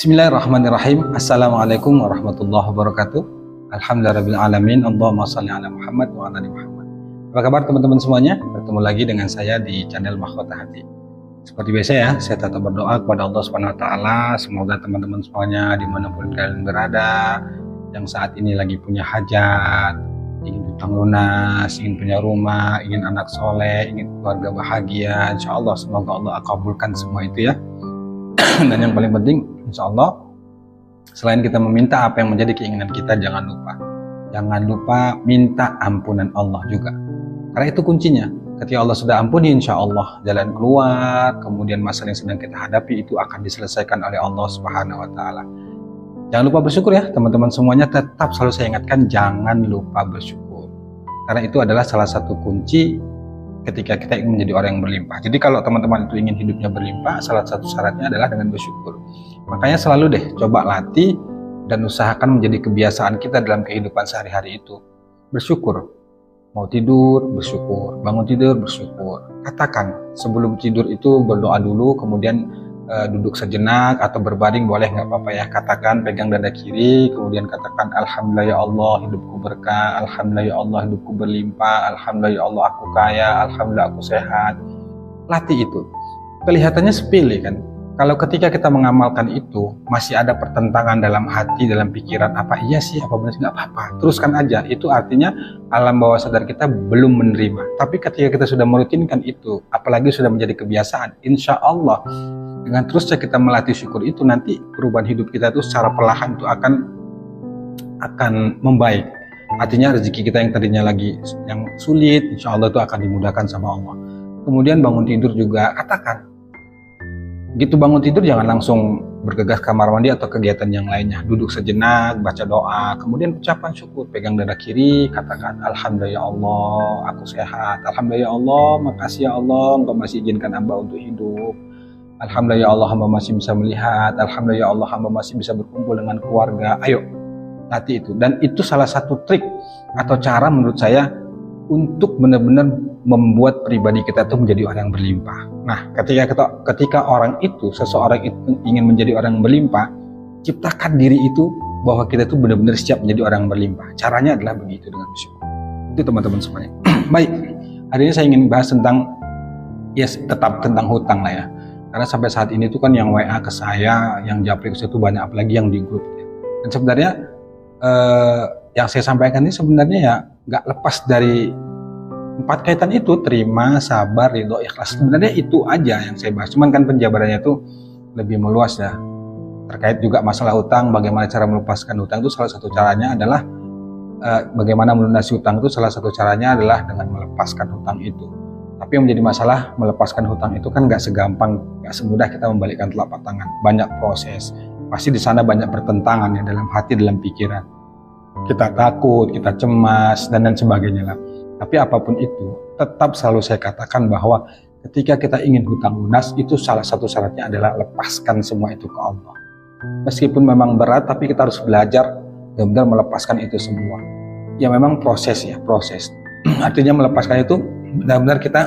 Bismillahirrahmanirrahim. Assalamualaikum warahmatullahi wabarakatuh. Alhamdulillahirrahmanirrahim. Allahumma salli ala Muhammad wa ala ali Muhammad. Apa kabar teman-teman semuanya? Bertemu lagi dengan saya di channel Mahkota Hati. Seperti biasa ya, saya tetap berdoa kepada Allah Subhanahu wa taala, semoga teman-teman semuanya dimanapun kalian berada, yang saat ini lagi punya hajat, ingin hutang lunas, ingin punya rumah, ingin anak soleh, ingin keluarga bahagia, insya Allah semoga Allah kabulkan semua itu ya. Dan yang paling penting, insya Allah, selain kita meminta apa yang menjadi keinginan kita, jangan lupa minta ampunan Allah juga. Karena itu kuncinya. Ketika Allah sudah ampuni, insya Allah jalan keluar, kemudian masalah yang sedang kita hadapi itu akan diselesaikan oleh Allah Subhanahu wa taala. Jangan lupa bersyukur ya teman-teman semuanya. Tetap selalu saya ingatkan, jangan lupa bersyukur. Karena itu adalah salah satu kunci ketika kita ingin menjadi orang yang berlimpah. Jadi kalau teman-teman itu ingin hidupnya berlimpah, salah satu syaratnya adalah dengan bersyukur. Makanya selalu deh coba latih dan usahakan menjadi kebiasaan kita dalam kehidupan sehari-hari itu. Bersyukur. Mau tidur, bersyukur. Bangun tidur, bersyukur. Katakan sebelum tidur itu berdoa dulu, kemudian duduk sejenak atau berbaring boleh, nggak apa-apa ya. Katakan, pegang dada kiri, kemudian katakan alhamdulillah ya Allah hidupku berkah, alhamdulillah ya Allah hidupku berlimpah, alhamdulillah ya Allah aku kaya, alhamdulillah aku sehat. Latih itu. Kelihatannya sepele kan. Kalau ketika kita mengamalkan itu masih ada pertentangan dalam hati, dalam pikiran, apa iya sih, apa benar sih, nggak apa-apa, teruskan aja. Itu artinya alam bawah sadar kita belum menerima. Tapi ketika kita sudah merutinkan itu, apalagi sudah menjadi kebiasaan, insya Allah dengan terusnya kita melatih syukur itu, nanti perubahan hidup kita itu secara perlahan itu akan membaik. Artinya rezeki kita yang tadinya lagi yang sulit, insya Allah itu akan dimudahkan sama Allah. Kemudian bangun tidur juga katakan, gitu bangun tidur jangan langsung bergegas kamar mandi atau kegiatan yang lainnya. Duduk sejenak, baca doa, kemudian ucapan syukur, pegang dada kiri, katakan alhamdulillah ya Allah aku sehat, alhamdulillah ya Allah makasih ya Allah Engkau masih izinkan hamba untuk hidup, alhamdulillah ya Allah hamba masih bisa melihat, alhamdulillah ya Allah hamba masih bisa berkumpul dengan keluarga. Ayo latih itu. Dan itu salah satu trik atau cara menurut saya untuk benar-benar membuat pribadi kita itu menjadi orang yang berlimpah. Nah, ketika orang itu, seseorang itu ingin menjadi orang yang berlimpah, ciptakan diri itu bahwa kita itu benar-benar siap menjadi orang yang berlimpah. Caranya adalah begitu, dengan bersyukur. Itu teman-teman semuanya. Baik, hari ini saya ingin bahas tentang, tetap tentang hutang lah ya. Karena sampai saat ini tuh kan yang WA ke saya, yang japri ke saya itu banyak, apalagi yang di grup. Dan sebenarnya yang saya sampaikan ini sebenarnya ya nggak lepas dari 4 kaitan itu, terima, sabar, ridho, ikhlas. Sebenarnya itu aja yang saya bahas. Cuman kan penjabarannya itu lebih meluas ya. Terkait juga masalah hutang, bagaimana cara melepaskan hutang itu salah satu caranya adalah bagaimana melunasi hutang itu salah satu caranya adalah dengan melepaskan hutang itu. Tapi yang menjadi masalah melepaskan hutang itu kan nggak segampang, nggak semudah kita membalikkan telapak tangan. Banyak proses. Pasti di sana banyak pertentangan ya dalam hati, dalam pikiran. Kita takut, kita cemas, dan lain sebagainya lah. Tapi apapun itu, tetap selalu saya katakan bahwa ketika kita ingin hutang lunas, itu salah satu syaratnya adalah lepaskan semua itu ke Allah. Meskipun memang berat, tapi kita harus belajar benar-benar melepaskan itu semua. Ya memang proses ya, proses. Artinya melepaskan itu benar-benar kita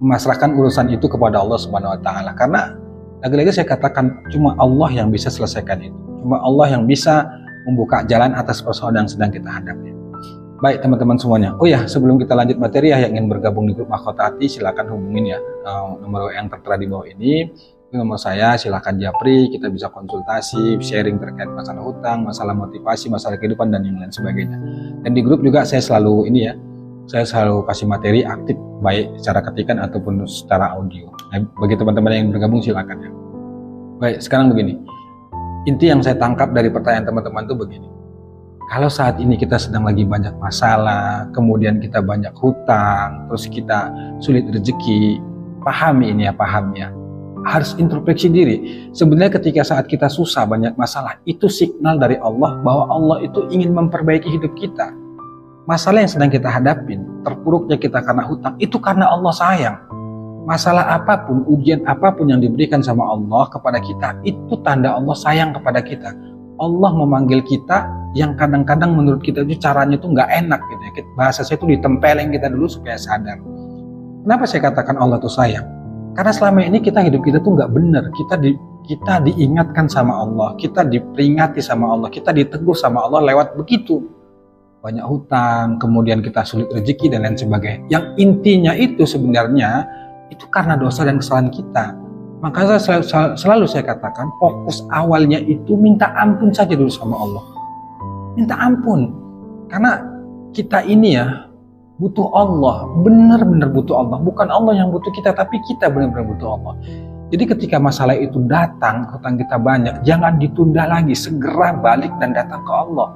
memasrahkan urusan itu kepada Allah Subhanahu wa taala. Karena lagi-lagi saya katakan, cuma Allah yang bisa selesaikan itu. Cuma Allah yang bisa membuka jalan atas persoalan yang sedang kita hadapi. Baik teman-teman semuanya. Oh ya, sebelum kita lanjut materi ya, yang ingin bergabung di grup Mahkota Hati silakan hubungin ya nomor yang tertera di bawah ini. Ini nomor saya, silakan japri, kita bisa konsultasi, sharing terkait masalah hutang, masalah motivasi, masalah kehidupan dan yang lain sebagainya. Dan di grup juga saya selalu saya selalu kasih materi aktif, baik secara ketikan ataupun secara audio. Nah, bagi teman-teman yang bergabung silakan ya. Baik, sekarang begini. Inti yang saya tangkap dari pertanyaan teman-teman itu begini. Kalau saat ini kita sedang lagi banyak masalah, kemudian kita banyak hutang, terus kita sulit rezeki, pahami ini ya, pahami ya. Harus introspeksi diri. Sebenarnya ketika saat kita susah, banyak masalah, itu signal dari Allah bahwa Allah itu ingin memperbaiki hidup kita. Masalah yang sedang kita hadapin, terpuruknya kita karena hutang, itu karena Allah sayang. Masalah apapun, ujian apapun yang diberikan sama Allah kepada kita, itu tanda Allah sayang kepada kita. Allah memanggil kita yang kadang-kadang menurut kita itu caranya itu nggak enak gitu ya. Bahasa saya itu ditempelin kita dulu supaya sadar. Kenapa saya katakan Allah itu sayang? Karena selama ini hidup kita tuh nggak benar. kita diingatkan sama Allah, kita diperingati sama Allah, kita ditegur sama Allah lewat begitu. Banyak hutang, kemudian kita sulit rezeki dan lain sebagainya. Yang intinya itu sebenarnya itu karena dosa dan kesalahan kita. Maka selalu saya katakan, fokus awalnya itu minta ampun saja dulu sama Allah. Minta ampun. Karena kita ini ya butuh Allah, benar-benar butuh Allah. Bukan Allah yang butuh kita, tapi kita benar-benar butuh Allah. Jadi ketika masalah itu datang, hutang kita banyak, jangan ditunda lagi, segera balik dan datang ke Allah.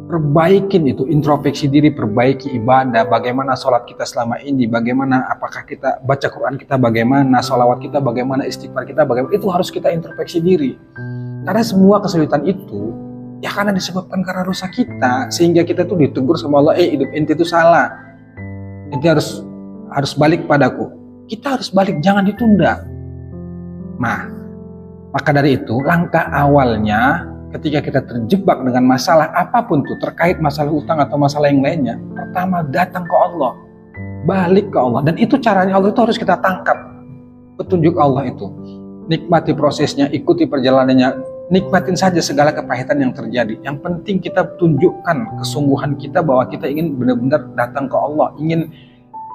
Perbaikin itu, introspeksi diri, perbaiki ibadah, bagaimana sholat kita selama ini, bagaimana apakah kita baca Quran kita, bagaimana sholawat kita, bagaimana istighfar kita, bagaimana itu harus kita introspeksi diri. Karena semua kesulitan itu ya karena disebabkan karena dosa kita, sehingga kita tuh ditegur sama Allah, hidup ente itu salah, ente harus balik padaku. Kita harus balik, jangan ditunda. Nah, maka dari itu langkah awalnya ketika kita terjebak dengan masalah apapun tuh, terkait masalah utang atau masalah yang lainnya, pertama datang ke Allah, balik ke Allah. Dan itu caranya Allah itu harus kita tangkap petunjuk Allah itu. Nikmati prosesnya, ikuti perjalanannya, nikmatin saja segala kepahitan yang terjadi. Yang penting kita tunjukkan kesungguhan kita bahwa kita ingin benar-benar datang ke Allah, ingin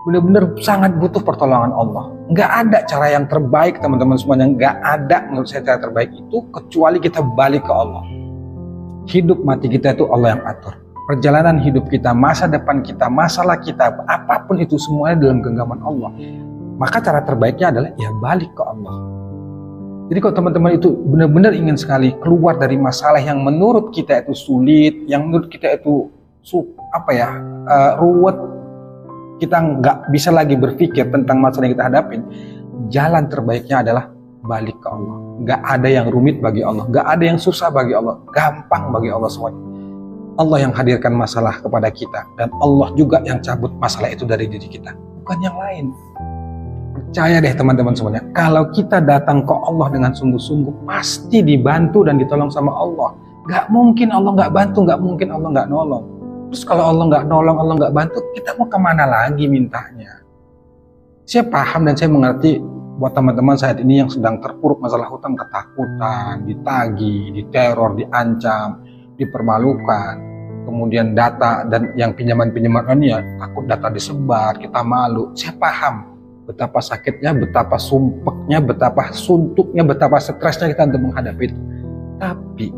benar-benar sangat butuh pertolongan Allah. Nggak ada cara yang terbaik teman-teman semuanya, nggak ada menurut saya cara terbaik itu kecuali kita balik ke Allah. Hidup mati kita itu Allah yang atur. Perjalanan hidup kita, masa depan kita, masalah kita, apapun itu semuanya dalam genggaman Allah. Maka cara terbaiknya adalah ya balik ke Allah. Jadi kalau teman-teman itu benar-benar ingin sekali keluar dari masalah yang menurut kita itu sulit, yang menurut kita itu ruwet, kita nggak bisa lagi berpikir tentang masalah yang kita hadapin, jalan terbaiknya adalah balik ke Allah. Nggak ada yang rumit bagi Allah, nggak ada yang susah bagi Allah, gampang bagi Allah semuanya. Allah yang hadirkan masalah kepada kita, dan Allah juga yang cabut masalah itu dari diri kita, bukan yang lain. Percaya deh teman-teman semuanya, kalau kita datang ke Allah dengan sungguh-sungguh, pasti dibantu dan ditolong sama Allah. Nggak mungkin Allah nggak bantu, nggak mungkin Allah nggak nolong. Terus kalau Allah nggak nolong, Allah nggak bantu, kita mau kemana lagi mintanya? Saya paham dan saya mengerti buat teman-teman saat ini yang sedang terpuruk masalah hutang, ketakutan, ditagih, diteror, diancam, dipermalukan, kemudian data dan yang pinjaman-pinjaman ya takut data disebar, kita malu. Saya paham betapa sakitnya, betapa sumpeknya, betapa suntuknya, betapa stresnya kita untuk menghadapi itu. Tapi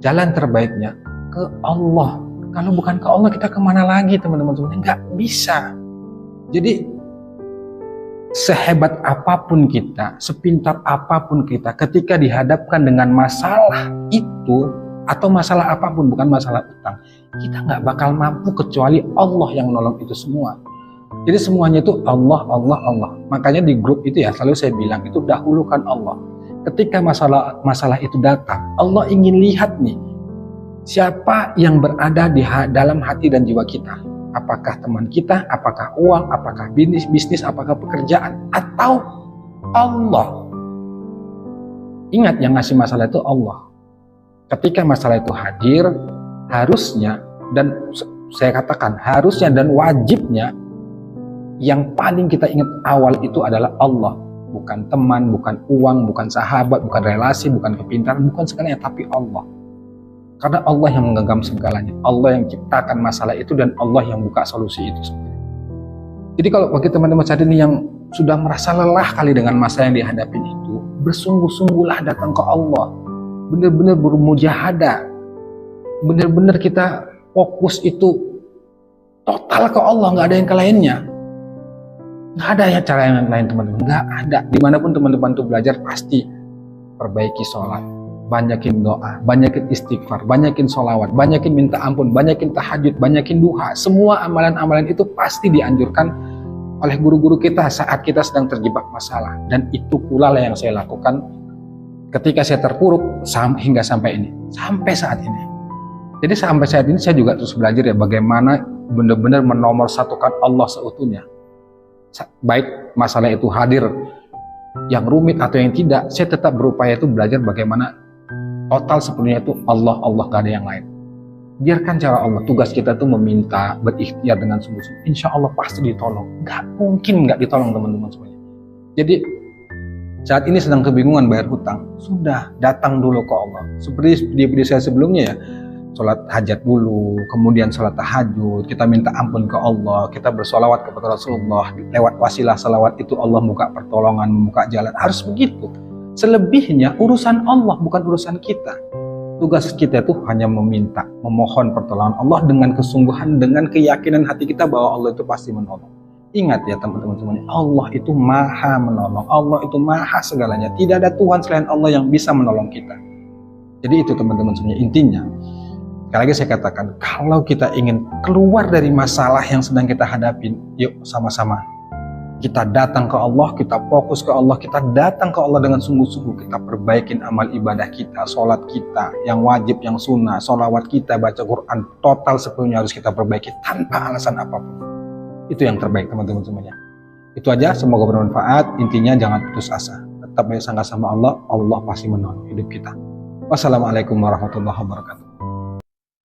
jalan terbaiknya ke Allah. Kalau bukan ke Allah, kita kemana lagi teman-teman semuanya? Nggak bisa. Jadi sehebat apapun kita, sepintar apapun kita, ketika dihadapkan dengan masalah itu atau masalah apapun, bukan masalah utang, kita nggak bakal mampu kecuali Allah yang menolong itu semua. Jadi semuanya itu Allah, Allah, Allah. Makanya di grup itu ya selalu saya bilang itu dahulukan Allah. Ketika masalah itu datang, Allah ingin lihat nih siapa yang berada di dalam hati dan jiwa kita. Apakah teman kita, apakah uang, apakah bisnis, apakah pekerjaan, atau Allah. Ingat yang ngasih masalah itu Allah. Ketika masalah itu hadir, harusnya, dan saya katakan harusnya dan wajibnya, yang paling kita ingat awal itu adalah Allah. Bukan teman, bukan uang, bukan sahabat, bukan relasi, bukan kepintaran, bukan segalanya, tapi Allah. Karena Allah yang menggenggam segalanya, Allah yang ciptakan masalah itu, dan Allah yang buka solusi itu. Jadi kalau bagi teman-teman saat ini yang sudah merasa lelah kali dengan masalah yang dihadapi itu, bersungguh-sungguhlah datang ke Allah, benar-benar bermujahadah, benar-benar kita fokus itu total ke Allah, nggak ada yang ke lainnya, nggak ada ya cara yang lain teman-teman, nggak ada. Dimanapun teman-teman tuh belajar, pasti perbaiki sholat, banyakin doa, banyakin istighfar, banyakin sholawat, banyakin minta ampun, banyakin tahajud, banyakin duha. Semua amalan-amalan itu pasti dianjurkan oleh guru-guru kita saat kita sedang terjebak masalah. Dan itu pula lah yang saya lakukan ketika saya terpuruk hingga sampai ini, sampai saat ini. Jadi sampai saat ini saya juga terus belajar ya bagaimana benar-benar menomorsatukan Allah seutuhnya. Baik masalah itu hadir yang rumit atau yang tidak, saya tetap berupaya itu belajar bagaimana total sepenuhnya itu Allah, gak ada yang lain. Biarkan cara Allah, tugas kita itu meminta, berikhtiar dengan sungguh-sungguh, insya Allah pasti ditolong. Gak mungkin gak ditolong teman-teman semuanya. Jadi Saat ini sedang kebingungan bayar hutang, sudah datang dulu ke Allah. Seperti di video saya sebelumnya ya, sholat hajat dulu, kemudian sholat tahajud, kita minta ampun ke Allah, kita bersolawat kepada Rasulullah, lewat wasilah salawat itu Allah buka pertolongan, membuka jalan, harus begitu. Selebihnya urusan Allah, bukan urusan kita. Tugas kita itu hanya meminta, memohon pertolongan Allah dengan kesungguhan, dengan keyakinan hati kita bahwa Allah itu pasti menolong. Ingat ya teman-teman semuanya, Allah itu maha menolong, Allah itu maha segalanya. Tidak ada Tuhan selain Allah yang bisa menolong kita. Jadi itu teman-teman semuanya, intinya. Sekali lagi saya katakan, kalau kita ingin keluar dari masalah yang sedang kita hadapin, yuk sama-sama kita datang ke Allah, kita fokus ke Allah, kita datang ke Allah dengan sungguh-sungguh, kita perbaikin amal ibadah kita, sholat kita, yang wajib, yang sunnah, sholawat kita, baca Quran, total sepenuhnya harus kita perbaiki tanpa alasan apapun. Itu yang terbaik teman-teman semuanya. Itu aja, semoga bermanfaat. Intinya jangan putus asa, tetap bersangka sama Allah, Allah pasti menolong hidup kita. Wassalamualaikum warahmatullahi wabarakatuh.